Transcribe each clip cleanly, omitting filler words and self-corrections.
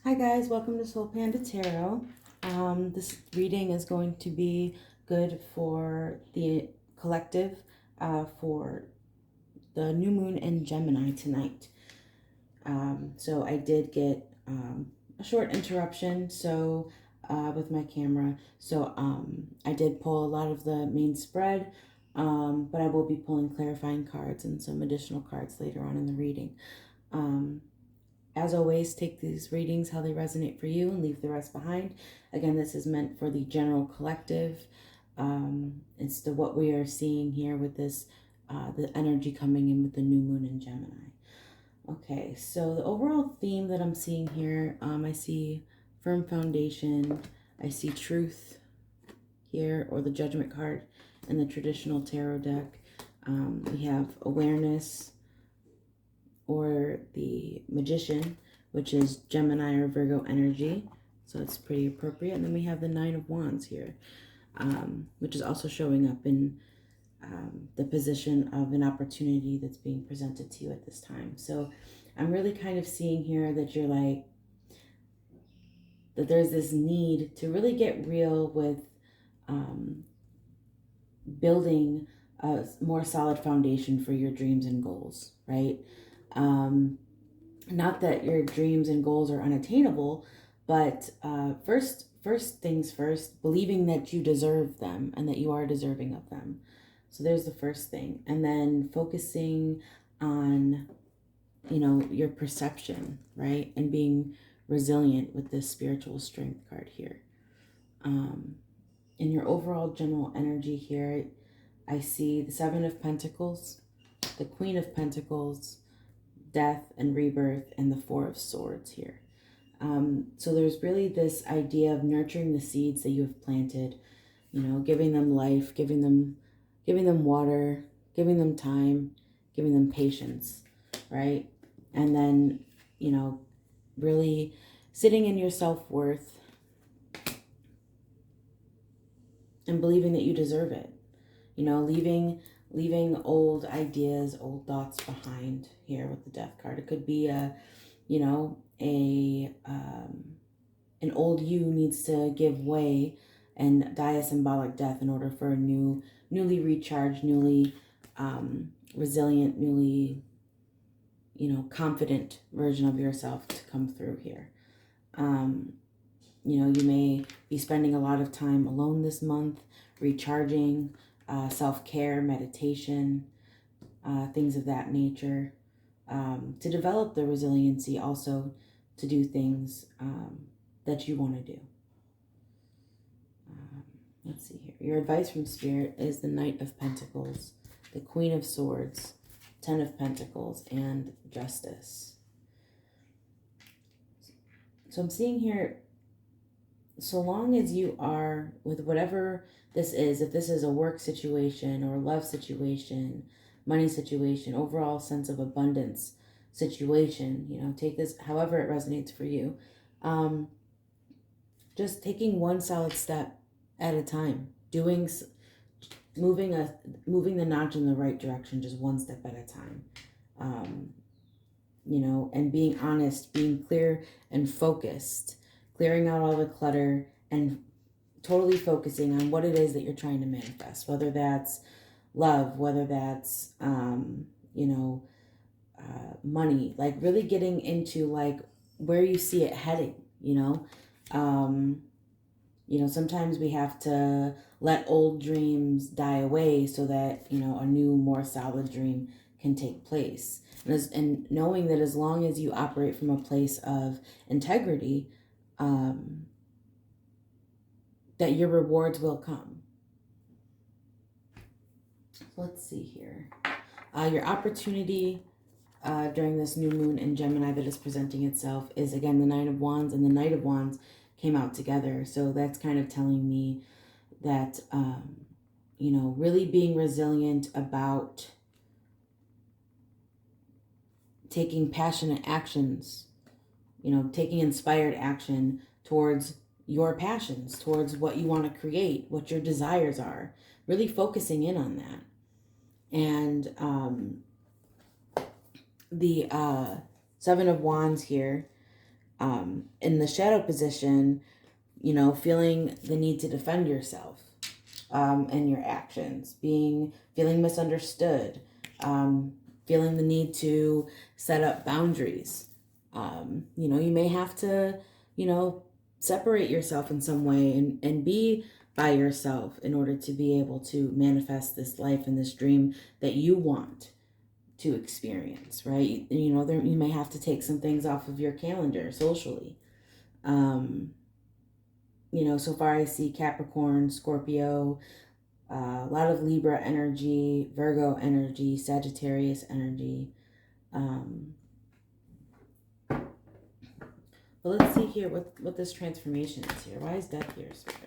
Hi guys, welcome to Soul Panda Tarot. This reading is going to be good for the collective for the new moon in Gemini tonight. So I did get a short interruption with my camera. So I did pull a lot of the main spread, but I will be pulling clarifying cards and some additional cards later on in the reading. As always, take these readings how they resonate for you and leave the rest behind. Again, this is meant for the general collective. It's what we are seeing here with this, the energy coming in with the new moon in Gemini. Okay, so the overall theme that I'm seeing here, I see firm foundation. I see truth here, or the judgment card in the traditional tarot deck. We have awareness, or the magician, which is Gemini or Virgo energy. So it's pretty appropriate. And then we have the Nine of Wands here, which is also showing up in the position of an opportunity that's being presented to you at this time. So I'm really kind of seeing here that you're like, that there's this need to really get real with building a more solid foundation for your dreams and goals, right? Not that your dreams and goals are unattainable, but first things first, believing that you deserve them and that you are deserving of them. So there's the first thing. And then focusing on, your perception, right? And being resilient with this spiritual strength card here. In your overall general energy here, I see the Seven of Pentacles, the Queen of Pentacles, death and rebirth, and the Four of Swords here. So there's really this idea of nurturing the seeds that you have planted, giving them life, giving them water, giving them time, giving them patience, right? And then, really sitting in your self-worth and believing that you deserve it. Leaving old ideas, old thoughts behind here with the death card. It could be an old you needs to give way and die a symbolic death in order for a newly recharged, newly resilient, newly, confident version of yourself to come through here. You may be spending a lot of time alone this month, recharging, self-care, meditation, things of that nature, to develop the resiliency also to do things that you want to do. Let's see here. Your advice from Spirit is the Knight of Pentacles, the Queen of Swords, Ten of Pentacles, and Justice. So I'm seeing here, so long as you are with whatever this is, if this is a work situation or love situation, money situation, overall sense of abundance situation, take this however it resonates for you. Just taking one solid step at a time, moving the notch in the right direction, just one step at a time. And being honest, being clear and focused, clearing out all the clutter and totally focusing on what it is that you're trying to manifest, whether that's love, whether that's, money, like really getting into like where you see it heading, sometimes we have to let old dreams die away so that, a new, more solid dream can take place. And knowing that as long as you operate from a place of integrity, that your rewards will come. So let's see here. Your opportunity during this new moon in Gemini that is presenting itself is, again, the Nine of Wands, and the Knight of Wands came out together. So that's kind of telling me that, really being resilient about taking passionate actions, taking inspired action towards your passions, towards what you want to create, what your desires are, really focusing in on that. And the Seven of Wands here In the shadow position, feeling the need to defend yourself, and your actions, feeling misunderstood, feeling the need to set up boundaries. You may have to, separate yourself in some way and be by yourself in order to be able to manifest this life and this dream that you want to experience, right? You may have to take some things off of your calendar socially. So far I see Capricorn, Scorpio, a lot of Libra energy, Virgo energy, Sagittarius energy. But let's see here what this transformation is here. Why is death here, Spirit?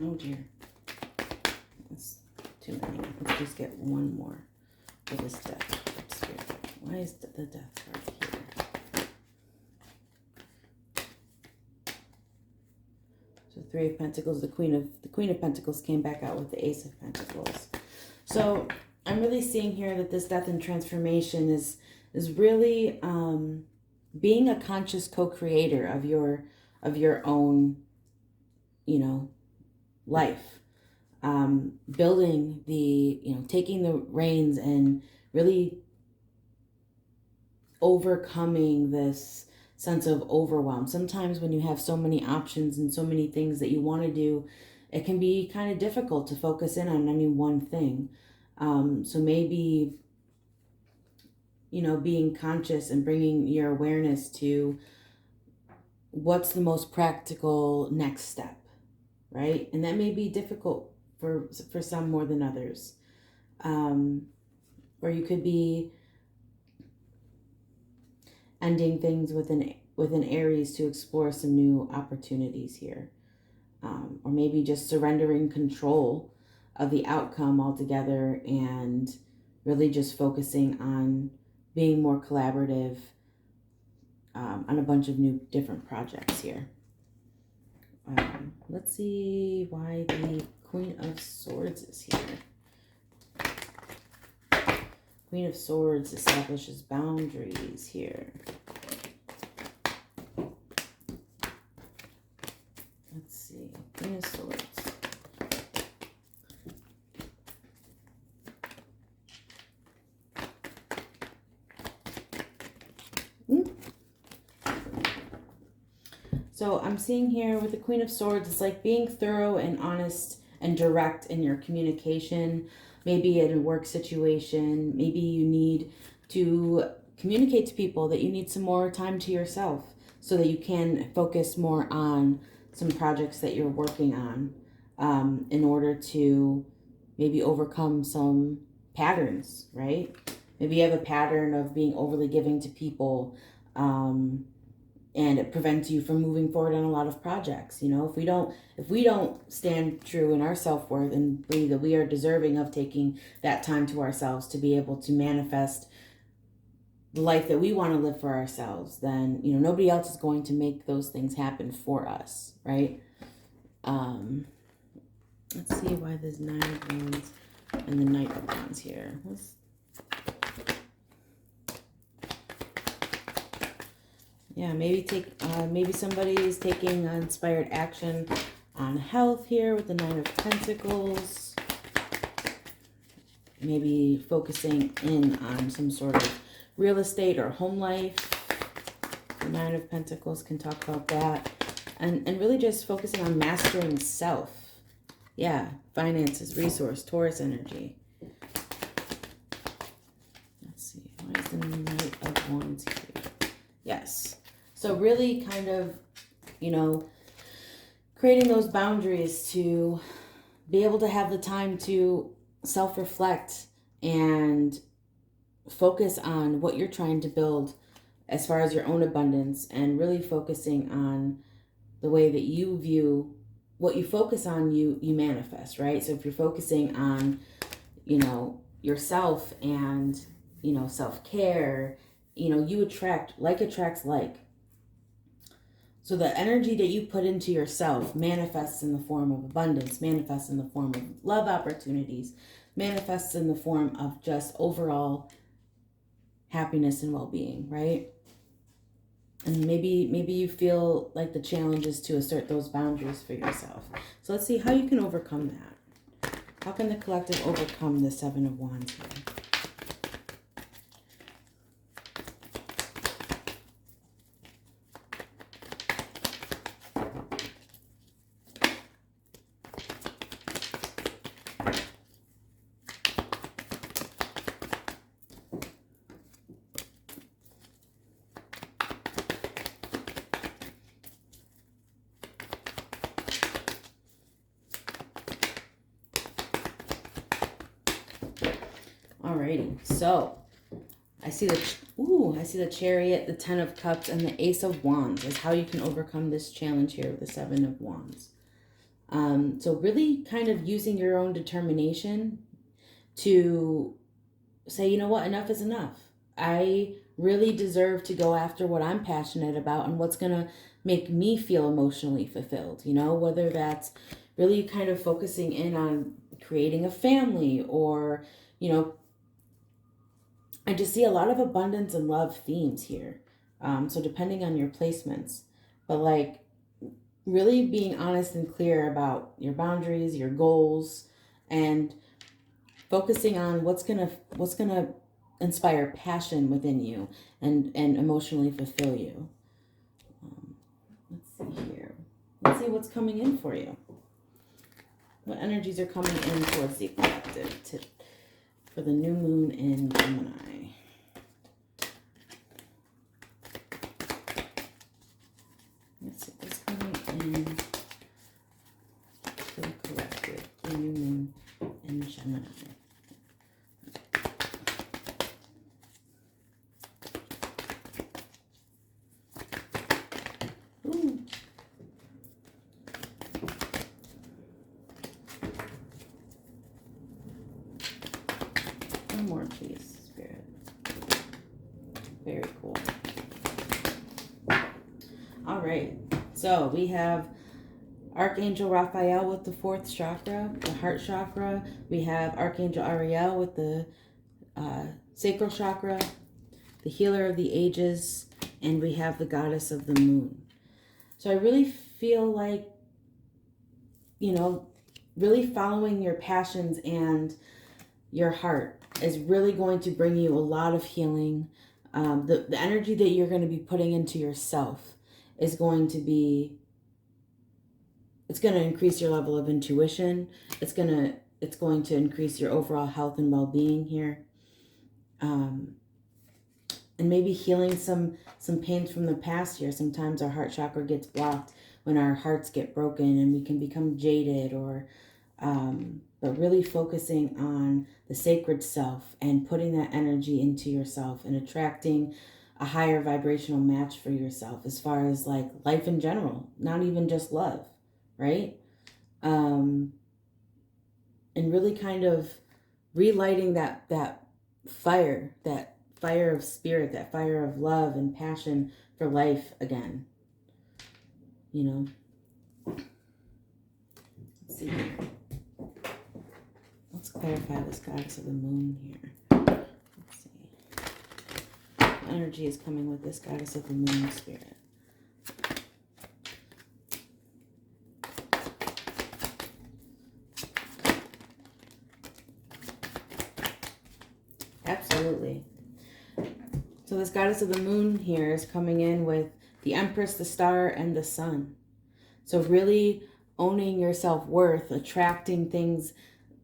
Oh dear. That's too many. Let's just get one more for this death Spirit. Why is the death card here? So Three of Pentacles, the Queen of Pentacles came back out with the Ace of Pentacles. So I'm really seeing here that this death and transformation is really being a conscious co-creator of your own, life. Building taking the reins and really overcoming this sense of overwhelm. Sometimes when you have so many options and so many things that you want to do, it can be kind of difficult to focus in on any one thing. So maybe, being conscious and bringing your awareness to what's the most practical next step, right? And that may be difficult for some more than others. Or you could be ending things with an Aries to explore some new opportunities here. Or maybe just surrendering control of the outcome altogether and really just focusing on being more collaborative on a bunch of new different projects here. Let's see why the Queen of Swords is here. Queen of Swords establishes boundaries here. Let's see. Queen of Swords. So I'm seeing here with the Queen of Swords, it's like being thorough and honest and direct in your communication. Maybe in a work situation, maybe you need to communicate to people that you need some more time to yourself so that you can focus more on some projects that you're working on, in order to maybe overcome some patterns, right? Maybe you have a pattern of being overly giving to people, and it prevents you from moving forward on a lot of projects. If we don't stand true in our self-worth and believe that we are deserving of taking that time to ourselves to be able to manifest the life that we want to live for ourselves, then nobody else is going to make those things happen for us, right? Let's see why there's 9 of Wands and the Knight of Wands here. Yeah, maybe somebody is taking inspired action on health here with the 9 of Pentacles. Maybe focusing in on some sort of real estate or home life. The 9 of Pentacles can talk about that. And really just focusing on mastering self. Yeah, finances, resource, Taurus energy. Let's see, why is the Knight of Wands here? Yes. So really kind of, creating those boundaries to be able to have the time to self-reflect and focus on what you're trying to build as far as your own abundance, and really focusing on the way that you view what you focus on, you manifest, right? So if you're focusing on, yourself and, self-care, you attract, like attracts like. So the energy that you put into yourself manifests in the form of abundance, manifests in the form of love opportunities, manifests in the form of just overall happiness and well-being, right? And maybe you feel like the challenge is to assert those boundaries for yourself. So let's see how you can overcome that. How can the collective overcome the Seven of Wands here? Alrighty, so I see the Chariot, the Ten of Cups, and the Ace of Wands is how you can overcome this challenge here with the Seven of Wands. So really kind of using your own determination to say, you know what, enough is enough. I really deserve to go after what I'm passionate about and what's going to make me feel emotionally fulfilled, whether that's really kind of focusing in on creating a family or, I just see a lot of abundance and love themes here. So depending on your placements, but like really being honest and clear about your boundaries, your goals, and focusing on what's gonna inspire passion within you and emotionally fulfill you. Let's see here. Let's see what's coming in for you. What energies are coming in towards the collective for the new moon in Gemini? Let's see what's coming in for the collective, the new moon in Gemini. Ooh. One more, please, Spirit. Very cool. All right, so we have Archangel Raphael with the 4th chakra, the heart chakra. We have Archangel Ariel with the sacral chakra, the healer of the ages, and we have the goddess of the moon. So I really feel like, really following your passions and your heart is really going to bring you a lot of healing. The energy that you're going to be putting into yourself is going to be, it's going to increase your level of intuition. It's going to increase your overall health and well-being here. And maybe healing some pains from the past here. Sometimes our heart chakra gets blocked when our hearts get broken and we can become jaded, or but really focusing on the sacred self and putting that energy into yourself and attracting a higher vibrational match for yourself as far as like life in general, not even just love, right? And really kind of relighting that fire of spirit, that fire of love and passion for life again. Let's see here. Let's clarify this goddess of the moon here. Let's see. What energy is coming with this goddess of the moon, Spirit? Absolutely. So this goddess of the moon here is coming in with the Empress, the Star, and the Sun. So really owning your self-worth, attracting things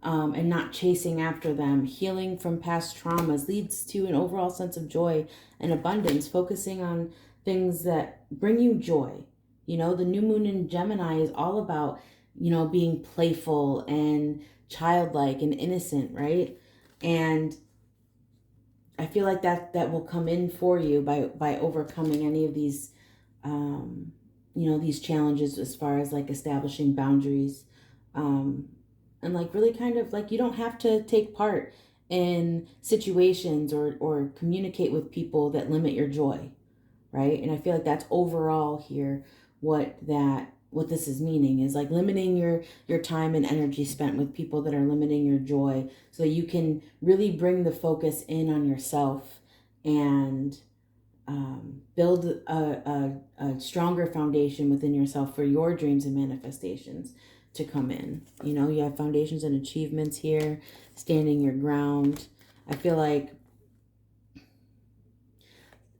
and not chasing after them. Healing from past traumas leads to an overall sense of joy and abundance, focusing on things that bring you joy. The new moon in Gemini is all about, being playful and childlike and innocent, right? And I feel like that will come in for you by overcoming any of these these challenges as far as like establishing boundaries, and like really kind of like you don't have to take part in situations or communicate with people that limit your joy, right? And I feel like that's overall here what this is meaning is like limiting your time and energy spent with people that are limiting your joy, so you can really bring the focus in on yourself and build a stronger foundation within yourself for your dreams and manifestations to come in. You have foundations and achievements here, standing your ground. I feel like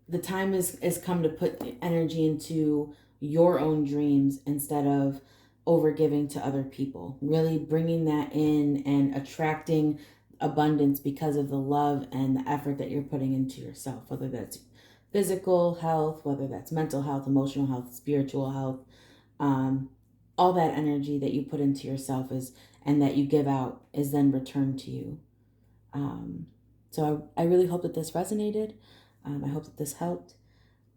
the time is come to put energy into your own dreams instead of over giving to other people. Really bringing that in and attracting abundance because of the love and the effort that you're putting into yourself, whether that's physical health, whether that's mental health, emotional health, spiritual health. Um, all that energy that you put into yourself is and that you give out is then returned to you. So I really hope that this resonated. I hope that this helped.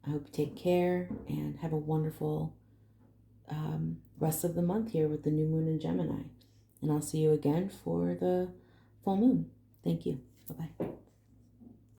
I hope you take care and have a wonderful rest of the month here with the new moon in Gemini. And I'll see you again for the full moon. Thank you. Bye-bye.